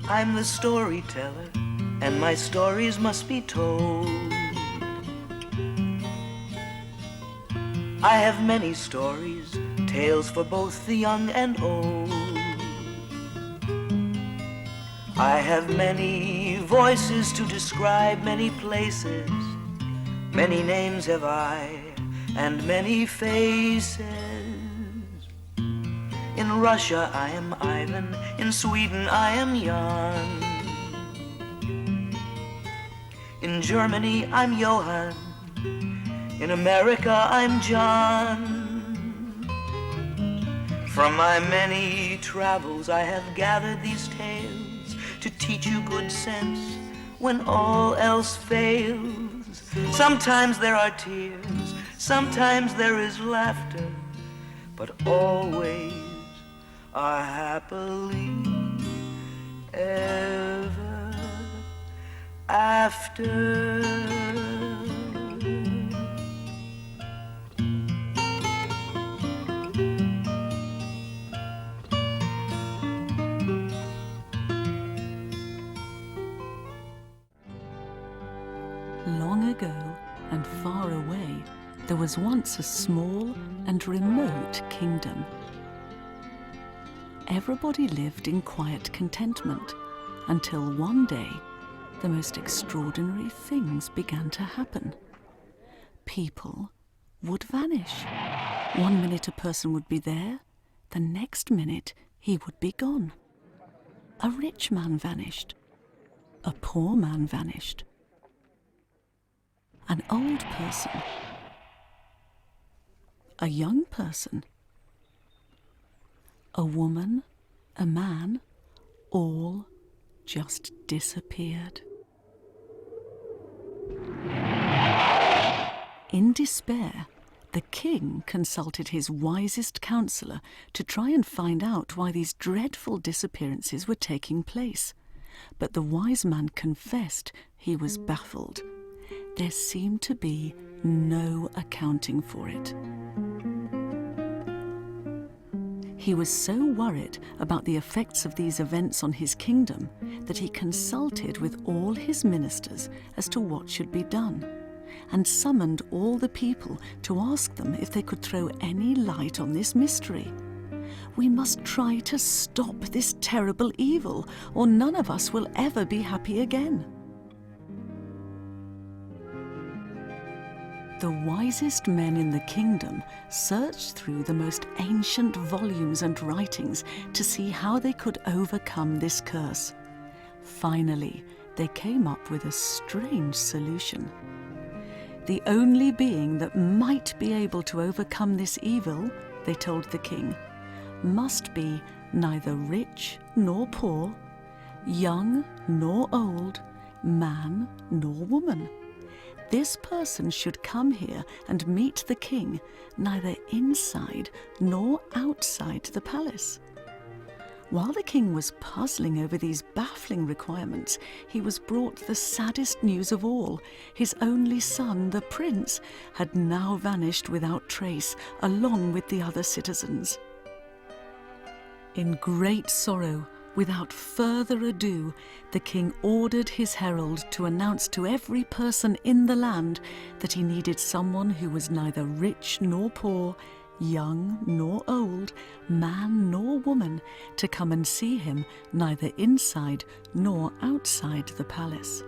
I'm the storyteller, and my stories must be told. I have many stories, tales for both the young and old. I have many voices to describe many places. Many names have I, and many faces. In Russia I am Ivan, in Sweden I am Jan. In Germany I'm Johann, in America I'm John. From my many travels I have gathered these tales to teach you good sense when all else fails. Sometimes there are tears, sometimes there is laughter, but always are happily ever after. Long ago and far away, there was once a small and remote kingdom. Everybody lived in quiet contentment until one day the most extraordinary things began to happen. People would vanish. One minute a person would be there, the next minute he would be gone. A rich man vanished. A poor man vanished. An old person. A young person. A woman, a man, all just disappeared. In despair, the king consulted his wisest counselor to try and find out why these dreadful disappearances were taking place. But the wise man confessed he was baffled. There seemed to be no accounting for it. He was so worried about the effects of these events on his kingdom that he consulted with all his ministers as to what should be done, and summoned all the people to ask them if they could throw any light on this mystery. We must try to stop this terrible evil, or none of us will ever be happy again. The wisest men in the kingdom searched through the most ancient volumes and writings to see how they could overcome this curse. Finally, they came up with a strange solution. The only being that might be able to overcome this evil, they told the king, must be neither rich nor poor, young nor old, man nor woman. This person should come here and meet the king, neither inside nor outside the palace. While the king was puzzling over these baffling requirements, he was brought the saddest news of all. His only son, the prince, had now vanished without trace, along with the other citizens. In great sorrow, without further ado, the king ordered his herald to announce to every person in the land that he needed someone who was neither rich nor poor, young nor old, man nor woman, to come and see him neither inside nor outside the palace.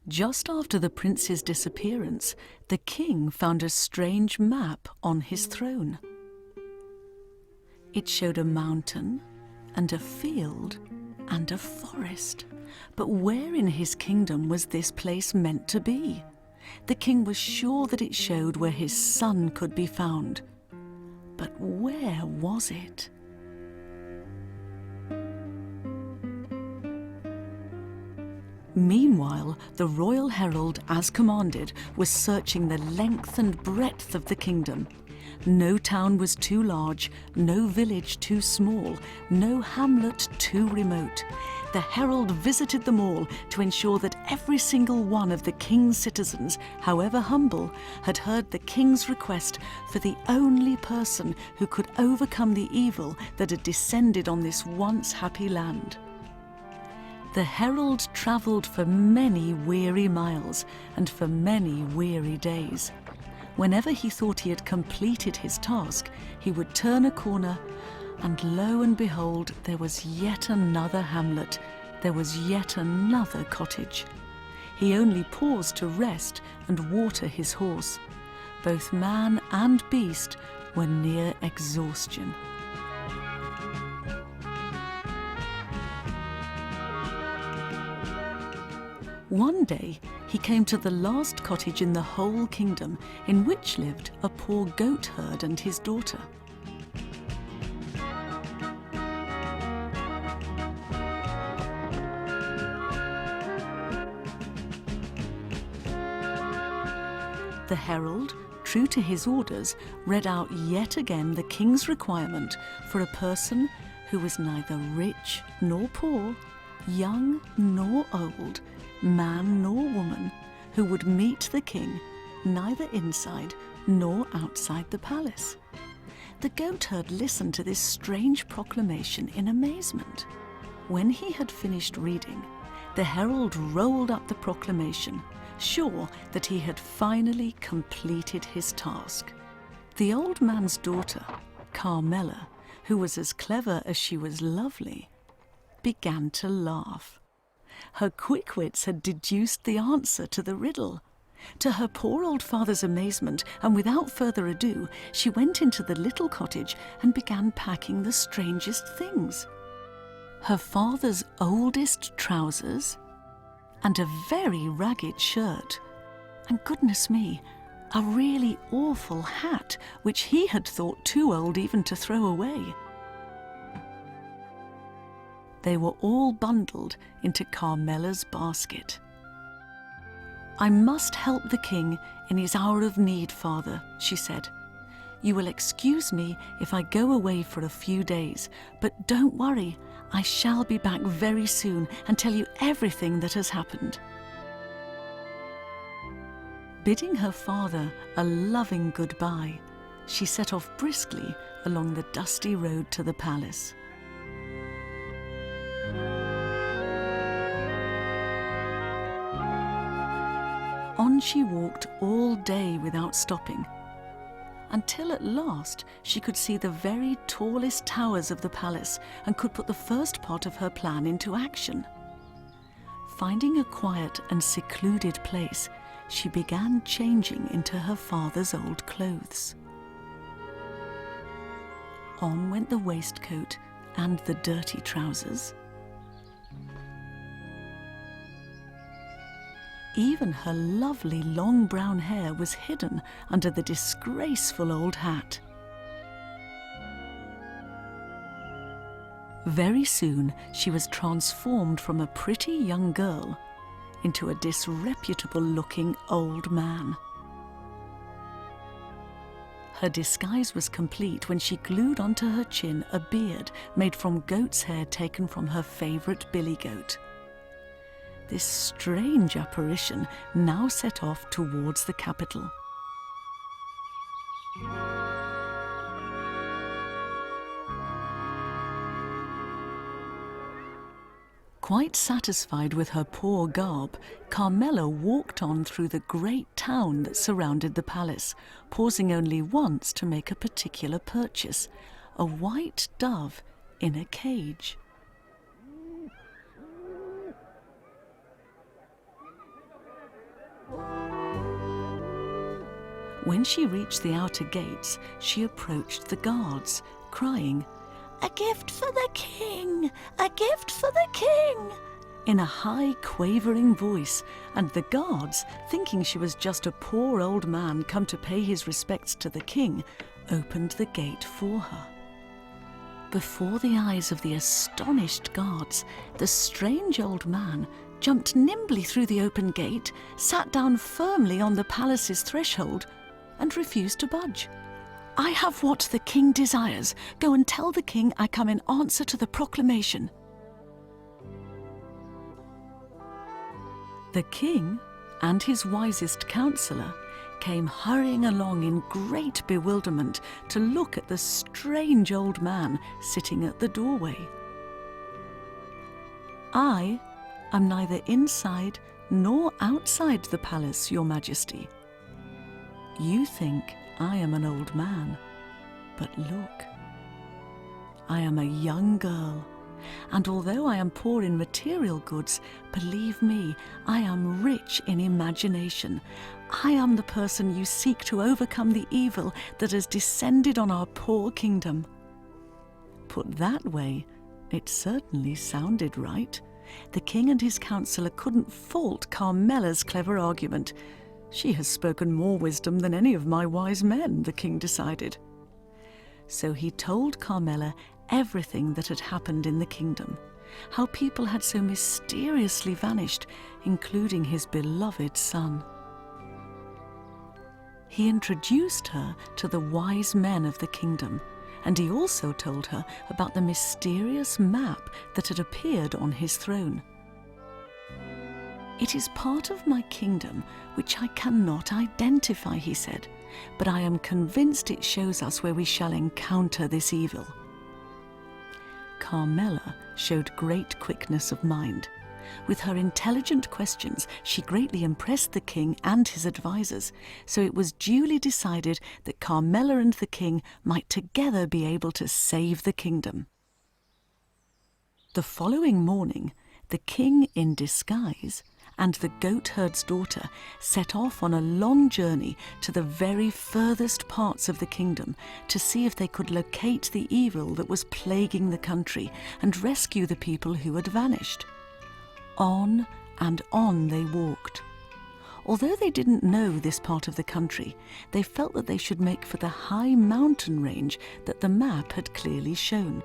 Just after the prince's disappearance, the king found a strange map on his throne. It showed a mountain and a field and a forest. But where in his kingdom was this place meant to be? The king was sure that it showed where his son could be found. But where was it? Meanwhile, the royal herald, as commanded, was searching the length and breadth of the kingdom. No town was too large, no village too small, no hamlet too remote. the herald visited them all to ensure that every single one of the king's citizens, however humble, had heard the king's request for the only person who could overcome the evil that had descended on this once happy land. The herald travelled for many weary miles and for many weary days. Whenever he thought he had completed his task, he would turn a corner, and lo and behold, there was yet another hamlet, there was yet another cottage. He only paused to rest and water his horse. Both man and beast were near exhaustion. One day, he came to the last cottage in the whole kingdom, in which lived a poor goat herd and his daughter. The herald, true to his orders, read out yet again the king's requirement for a person who was neither rich nor poor, young nor old, man nor woman, who would meet the king neither inside nor outside the palace. The goatherd listened to this strange proclamation in amazement. When he had finished reading, the herald rolled up the proclamation, sure that he had finally completed his task. The old man's daughter, Carmela, who was as clever as she was lovely, began to laugh. Her quick wits had deduced the answer to the riddle. To her poor old father's amazement, and without further ado, she went into the little cottage and began packing the strangest things. Her father's oldest trousers, and a very ragged shirt, and goodness me, a really awful hat which he had thought too old even to throw away. They were all bundled into Carmela's basket. "I must help the king in his hour of need, father," she said. "You will excuse me if I go away for a few days, but don't worry, I shall be back very soon and tell you everything that has happened." Bidding her father a loving goodbye, she set off briskly along the dusty road to the palace. On she walked all day without stopping, until at last she could see the very tallest towers of the palace and could put the first part of her plan into action. Finding a quiet and secluded place, she began changing into her father's old clothes. On went the waistcoat and the dirty trousers. Even her lovely long brown hair was hidden under the disgraceful old hat. Very soon she was transformed from a pretty young girl into a disreputable-looking old man. Her disguise was complete when she glued onto her chin a beard made from goat's hair taken from her favourite billy goat. This strange apparition now set off towards the capital. Quite satisfied with her poor garb, Carmela walked on through the great town that surrounded the palace, pausing only once to make a particular purchase, a white dove in a cage. When she reached the outer gates, she approached the guards, crying, "A gift for the king! A gift for the king!" in a high, quavering voice, and the guards, thinking she was just a poor old man come to pay his respects to the king, opened the gate for her. Before the eyes of the astonished guards, the strange old man jumped nimbly through the open gate, sat down firmly on the palace's threshold, and refused to budge. "I have what the king desires. Go and tell the king I come in answer to the proclamation." The king and his wisest counsellor came hurrying along in great bewilderment to look at the strange old man sitting at the doorway. "I am neither inside nor outside the palace, Your Majesty. You think I am an old man, but look, I am a young girl, and although I am poor in material goods, believe me, I am rich in imagination. I am the person you seek to overcome the evil that has descended on our poor kingdom." Put that way, it certainly sounded right. The king and his counsellor couldn't fault Carmela's clever argument. She has spoken more wisdom than any of my wise men, the king decided. So he told Carmela everything that had happened in the kingdom, how people had so mysteriously vanished, including his beloved son. He introduced her to the wise men of the kingdom, and he also told her about the mysterious map that had appeared on his throne. "It is part of my kingdom which I cannot identify," he said, "but I am convinced it shows us where we shall encounter this evil." Carmela showed great quickness of mind. With her intelligent questions, she greatly impressed the king and his advisors, so it was duly decided that Carmela and the king might together be able to save the kingdom. The following morning, the king in disguise and the goatherd's daughter set off on a long journey to the very furthest parts of the kingdom to see if they could locate the evil that was plaguing the country and rescue the people who had vanished. On and on they walked. Although they didn't know this part of the country, they felt that they should make for the high mountain range that the map had clearly shown.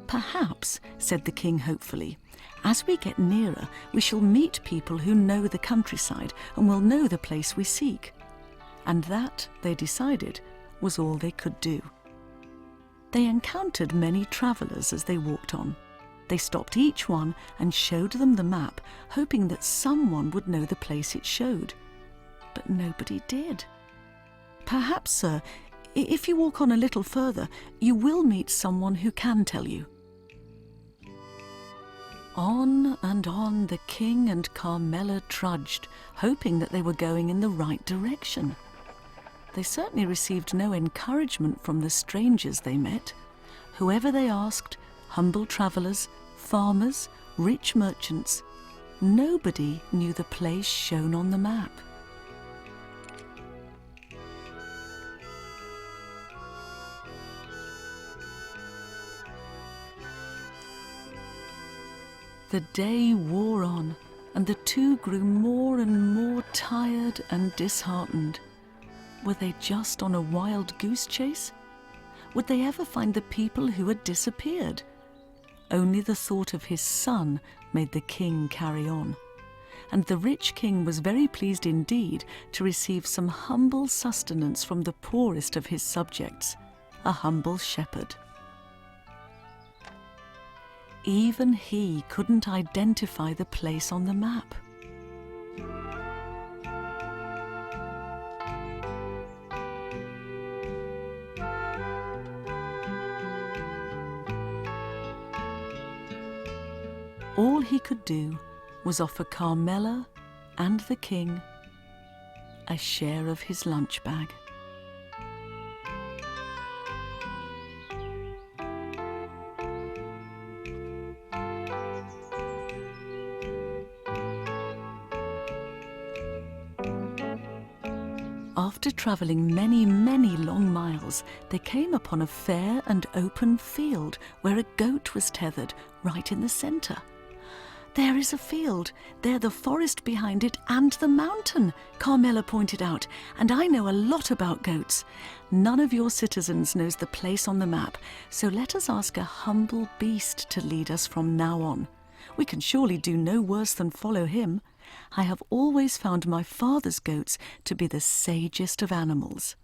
"Perhaps," said the king hopefully, "as we get nearer, we shall meet people who know the countryside and will know the place we seek." And that, they decided, was all they could do. They encountered many travellers as they walked on. They stopped each one and showed them the map, hoping that someone would know the place it showed. But nobody did. "Perhaps, sir, if you walk on a little further, you will meet someone who can tell you." On and on the king and Carmela trudged, hoping that they were going in the right direction. They certainly received no encouragement from the strangers they met. Whoever they asked, humble travellers, farmers, rich merchants, nobody knew the place shown on the map. The day wore on, and the two grew more and more tired and disheartened. Were they just on a wild goose chase? Would they ever find the people who had disappeared? Only the thought of his son made the king carry on. And the rich king was very pleased indeed to receive some humble sustenance from the poorest of his subjects, a humble shepherd. Even he couldn't identify the place on the map. All he could do was offer Carmela and the king a share of his lunch bag. After travelling many, many long miles, they came upon a fair and open field where a goat was tethered right in the centre. "There is a field, there the forest behind it and the mountain," Carmela pointed out, "and I know a lot about goats. None of your citizens knows the place on the map, so let us ask a humble beast to lead us from now on. We can surely do no worse than follow him. I have always found my father's goats to be the sagest of animals."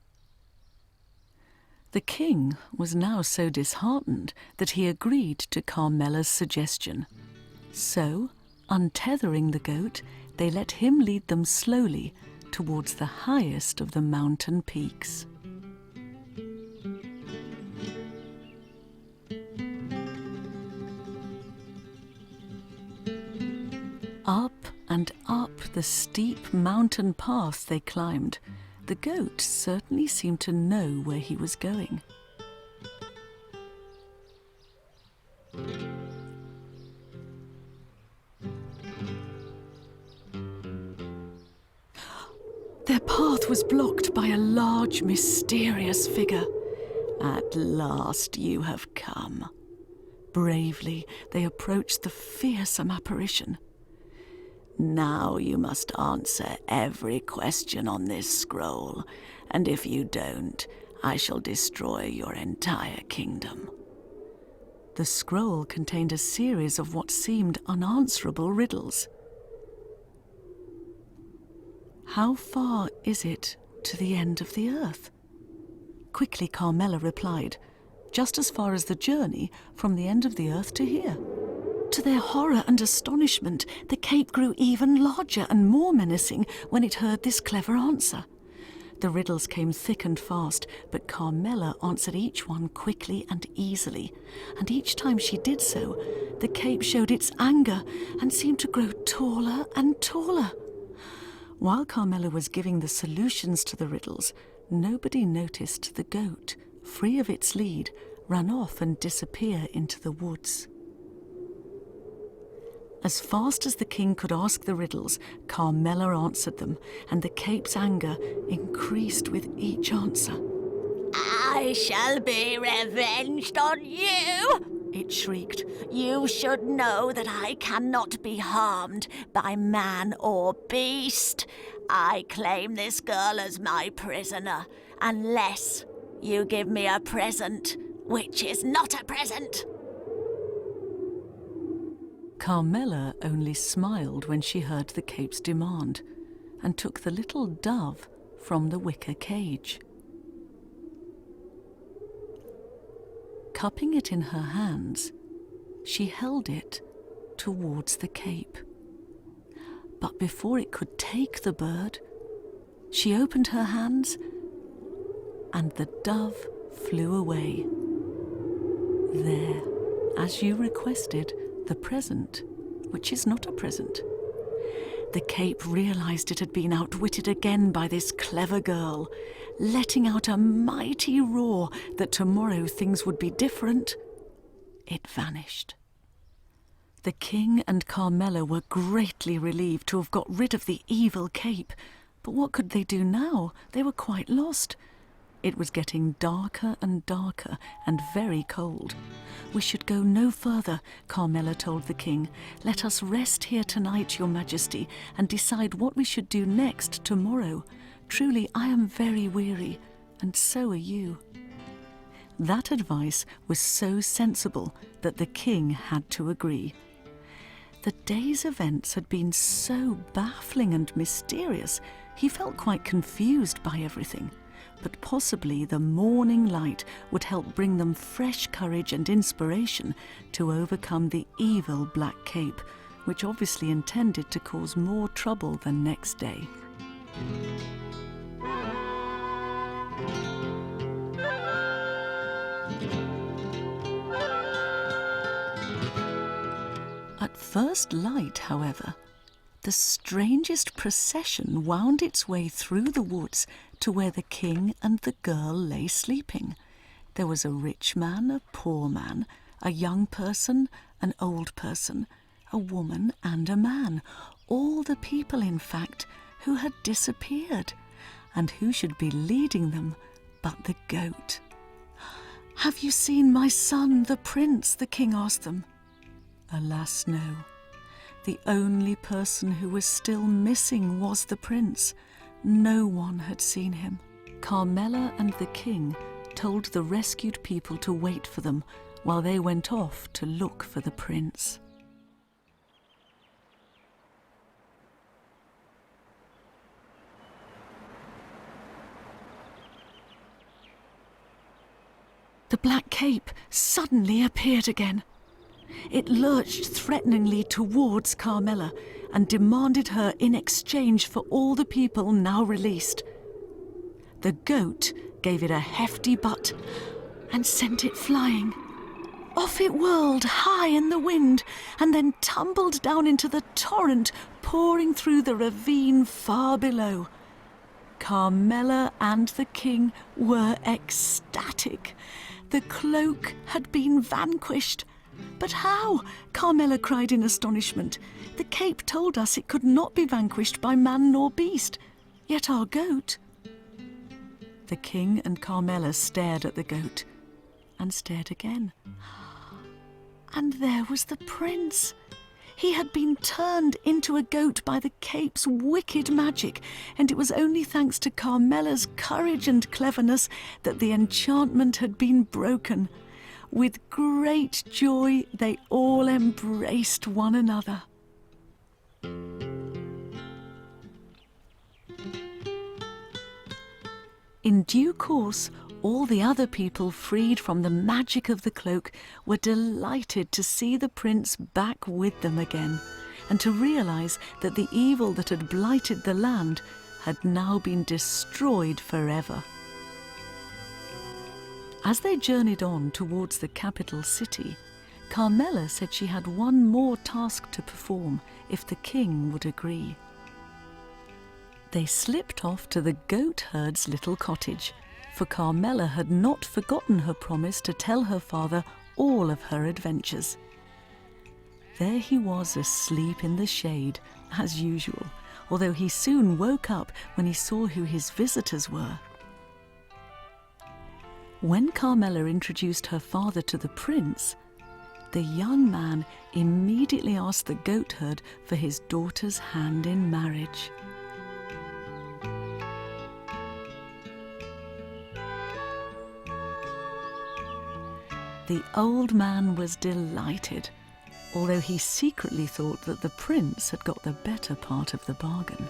The king was now so disheartened that he agreed to Carmela's suggestion. So, Untethering the goat, they let him lead them slowly towards the highest of the mountain peaks. Up and up the steep mountain path they climbed. The goat certainly seemed to know where he was going. Their path was blocked by a large, mysterious figure. "At last you have come." Bravely, they approached the fearsome apparition. "Now you must answer every question on this scroll, and if you don't, I shall destroy your entire kingdom." The scroll contained a series of what seemed unanswerable riddles. "How far is it to the end of the earth?" Quickly Carmela replied, "Just as far as the journey from the end of the earth to here." To their horror and astonishment, the cape grew even larger and more menacing when it heard this clever answer. The riddles came thick and fast, but Carmela answered each one quickly and easily, and each time she did so, the cape showed its anger and seemed to grow taller and taller. While Carmela was giving the solutions to the riddles, nobody noticed the goat, free of its lead, run off and disappear into the woods. As fast as the king could ask the riddles, Carmela answered them, and the cape's anger increased with each answer. "I shall be revenged on you," it shrieked. "You should know that I cannot be harmed by man or beast. I claim this girl as my prisoner, unless you give me a present, which is not a present." Carmela only smiled when she heard the cape's demand, and took the little dove from the wicker cage. Cupping it in her hands, she held it towards the cape. But before it could take the bird, she opened her hands, and the dove flew away. There, as you requested, the present, which is not a present. The cape realized it had been outwitted again by this clever girl, letting out a mighty roar that tomorrow things would be different. It vanished. The king and Carmela were greatly relieved to have got rid of the evil cape, but what could they do now? They were quite lost. It was getting darker and darker and very cold. "We should go no further," Carmela told the king. "Let us rest here tonight, your majesty, and decide what we should do next tomorrow. Truly, I am very weary, and so are you." That advice was so sensible that the king had to agree. The day's events had been so baffling and mysterious, he felt quite confused by everything. But possibly the morning light would help bring them fresh courage and inspiration to overcome the evil Black Cape, which obviously intended to cause more trouble the next day. At first light, however, the strangest procession wound its way through the woods to where the king and the girl lay sleeping. There was a rich man, a poor man, a young person, an old person, a woman and a man, all the people, in fact, who had disappeared, and who should be leading them but the goat. "Have you seen my son, the prince?" the king asked them. Alas, no. The only person who was still missing was the prince. No one had seen him. Carmela and the king told the rescued people to wait for them while they went off to look for the prince. The Black Cape suddenly appeared again. It lurched threateningly towards Carmela and demanded her in exchange for all the people now released. The goat gave it a hefty butt and sent it flying. Off it whirled high in the wind and then tumbled down into the torrent pouring through the ravine far below. Carmela and the king were ecstatic. The cloak had been vanquished. But how? Carmela cried in astonishment. The cape told us it could not be vanquished by man nor beast. Yet our goat... The king and Carmela stared at the goat and stared again. And there was the prince. He had been turned into a goat by the cape's wicked magic, and it was only thanks to Carmela's courage and cleverness that the enchantment had been broken. With great joy, they all embraced one another. In due course, all the other people freed from the magic of the cloak were delighted to see the prince back with them again, and to realise that the evil that had blighted the land had now been destroyed forever. As they journeyed on towards the capital city, Carmela said she had one more task to perform if the king would agree. They slipped off to the goat herd's little cottage, for Carmela had not forgotten her promise to tell her father all of her adventures. There he was asleep in the shade, as usual, although he soon woke up when he saw who his visitors were. When Carmela introduced her father to the prince, the young man immediately asked the goatherd for his daughter's hand in marriage. The old man was delighted, although he secretly thought that the prince had got the better part of the bargain.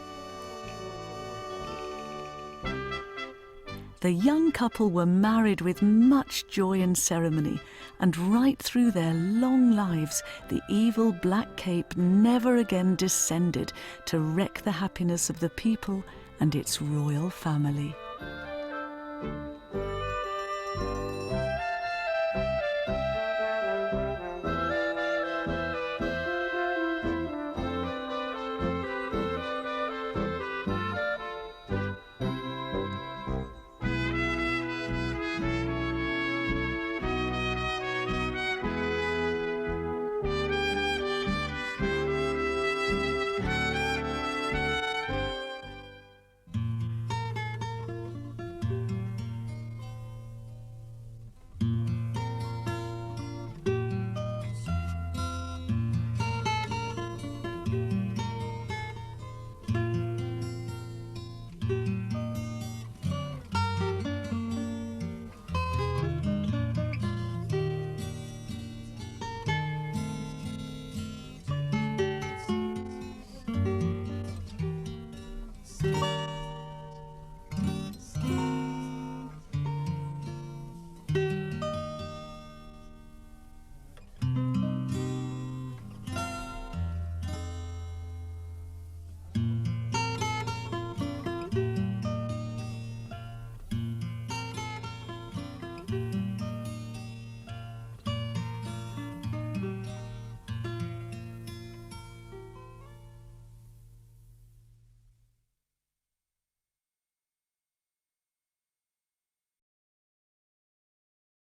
The young couple were married with much joy and ceremony, and right through their long lives, the evil black cape never again descended to wreck the happiness of the people and its royal family.